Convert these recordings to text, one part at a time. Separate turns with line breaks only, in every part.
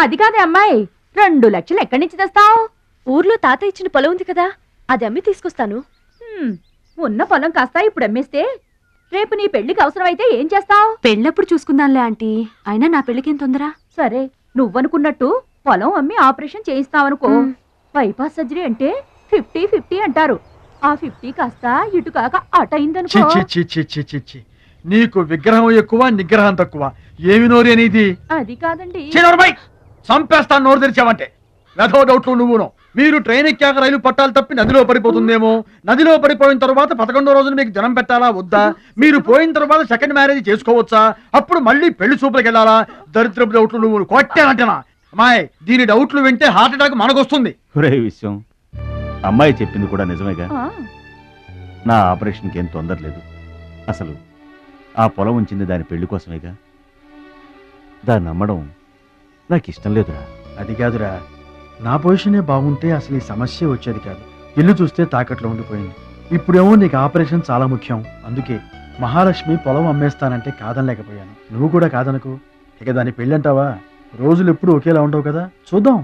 అది కాదే అమ్మాయి, 2 లక్షలు ఎక్కడి నుంచి తెస్తావు?
ఊర్లో తాత ఇచ్చిన పొలం ఉంది కదా, అది అమ్మి తీసుకొస్తాను.
ఉన్న పొలం కాస్త ఇప్పుడు అమ్మేస్తే రేపు నీ పెళ్లికి అవసరమైతే ఏం చేస్తావు?
పెళ్ళప్పుడు చూసుకుందాంలే ఆంటీ, అయినా నా పెళ్లికేం తొందర?
సరే, నువ్వనుకున్నట్టు పొలం అమ్మి ఆపరేషన్ చేయిస్తావనుకో. బైపాస్ సర్జరీ అంటే 50-50 అంటారు. ఆ 50 కాస్త ఇటు కాక అటైందనుకో.
నీకు విగ్రహం ఎక్కువ, నిగ్రహం తక్కువ. ఏమి నోరు అనేది?
అది కాదండి.
చంపేస్తాను నోరు తెరిచావంటే. వెధవ డౌట్లు నువ్వును. మీరు ట్రైన్ ఎక్కాక రైలు పట్టాలు తప్పి నదిలో పడిపోతుందేమో. నదిలో పడిపోయిన తర్వాత 11వ రోజున మీకు జనం పెట్టాలా వద్దా? మీరు పోయిన తర్వాత సెకండ్ మ్యారేజ్ చేసుకోవచ్చా? అప్పుడు మళ్ళీ పెళ్లి చూపులకు వెళ్ళాలా? దరిద్రపు డౌట్లు నువ్వు కొట్టానంటనా? అమ్మాయి, దీని డౌట్లు వింటే హార్ట్ అటాక్ మనకొస్తుంది.
విషయం అమ్మాయి చెప్పింది కూడా నిజమేగా.
ఆ,
నా ఆపరేషన్కి ఏం తొందర లేదు. అసలు ఆ పొలం ఉంచింది దాని పెళ్లి కోసమేగా. దాన్ని నమ్మడం నాకు ఇష్టం లేదురా.
అది కాదురా, నా పొజిషనే బాగుంటే అసలు ఈ సమస్య వచ్చేది కాదు. ఇల్లు చూస్తే తాకట్లో ఉండిపోయింది. ఇప్పుడేమో నీకు ఆపరేషన్ చాలా ముఖ్యం. అందుకే మహాలక్ష్మి పొలం అమ్మేస్తానంటే కాదనలేకపోయాను. నువ్వు కూడా కాదనుకో. ఇక దాని పెళ్ళంటావా? రోజులు ఎప్పుడు ఒకేలా ఉండవు కదా, చూద్దాం.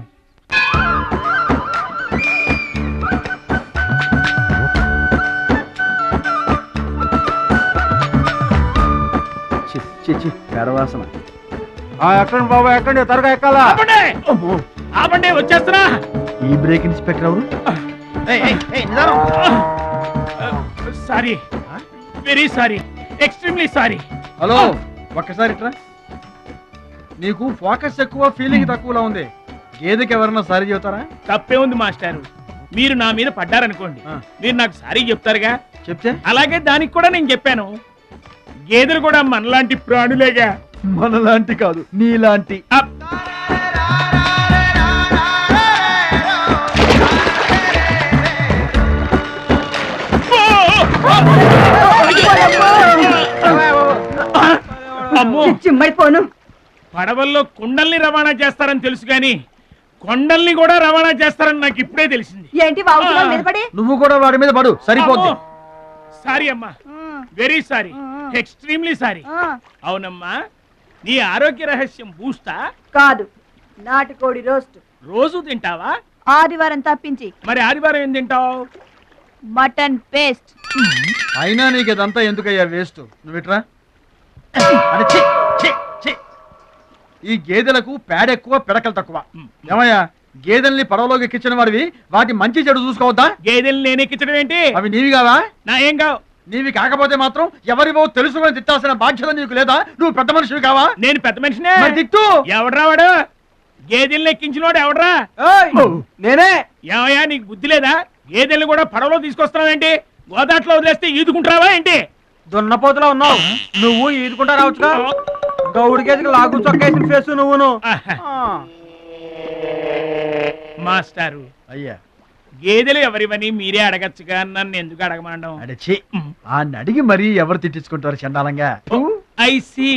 పెరవాసన.
ఎక్కండి బాబు, ఎక్కండి, త్వరగా ఎక్కాలా?
ఆపండి, వచ్చేస్తున్నా.
ఈ బ్రేక్ ఇన్స్పెక్టర్ ఎవరు?
Sorry, very sorry, extremely sorry.
Hello, ఒక్కసారి ఇట్రా. నీకు ఫోకస్ ఎక్కువ, ఫీలింగ్ తక్కువలా ఉంది. గేదెకి ఎవరన్నా సారీ చెబుతారా?
తప్పే ఉంది మాస్టారు. మీరు నా మీద పడ్డారనుకోండి, మీరు నాకు సారీ చెప్తారుగా.
చెప్తే
అలాగే దానికి కూడా నేను చెప్పాను. గేదెలు కూడా మనలాంటి ప్రాణులేగా.
మనలాంటి కాదు, నీలాంటి.
చిమ్మైపోను.
పడవల్లో కుండల్ని రవాణా చేస్తారని తెలుసు గాని కొండల్ని కూడా రవాణా చేస్తారని నాకు ఇప్పుడే తెలిసింది.
ఏంటి వాగుతున్నావు మీద పడి?
నువ్వు కూడా వాడి మీద పడు, సరిపోద్ది.
సారీ అమ్మా, వెరీ సారీ, ఎక్స్ట్రీమ్లీ సారీ. అవునమ్మా, నీ ఆరోగ్య రహస్యం బూస్తా
కాదు, నాటుకోడి రోస్ట్.
రోజు తింటావా?
ఆదివారం తప్పించి.
మరి ఆదివారం ఏం తింటావు?
Mutton paste.
అయినా నీకు ఇదంతా ఎందుకయ్యా వేస్ట్? నువ్వు ఇట్రా. ఈ గేదెలకు పేడ ఎక్కువ, పిడకలు తక్కువ. ఏమయ్యా, గేదెల్ని పడవలోకి ఎక్కించిన వాడివి, వాటి మంచి చెడు చూసుకోవద్దా?
గేదెల్ని నేను ఎక్కించడం ఏంటి?
అవి నీవి కావా?
నా ఏం కావు.
నీవి కాకపోతే మాత్రం ఎవరివో తెలుసుకొని తిట్టాల్సిన బాధ్యత నీకు లేదా? నువ్వు పెద్ద మనిషివి కావా?
నేను పెద్ద మనిషినే.
తిట్టు.
ఎవడ్రా వాడు? గేదెల్ని ఎక్కించినోడు ఎవడ్రా?
నేనే.
ఏమయ్యా, నీకు బుద్ధి లేదా? గేదెల్ని కూడా పడవలో తీసుకొస్తున్నావేంటి? గోదాట్లో వదిలేస్తే ఈదుకుంటావా ఏంటి?
దున్నపోతులో ఉన్నావు నువ్వు, ఈదుకుంటా రావచ్చుగా. గౌడి గేదెకి లాగు చొక్కేసిన ఫేస్ నువ్వును.
మాస్టారు,
అయ్యా,
గేదెలు ఎవరివని మీరే అడగచ్చుగా, నన్ను ఎందుకు అడగమండం?
అడచి ఆ అడిగి మరీ ఎవరు తిట్టించుకుంటారు చండాలంగా?
I see.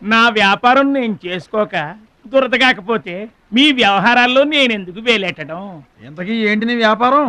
నా వ్యాపారం నేను చేసుకోక దురద కాకపోతే మీ వ్యవహారాల్లో నేను ఎందుకు వేలెట్టడం?
ఇంతకీ ఏంటి నీ వ్యాపారం?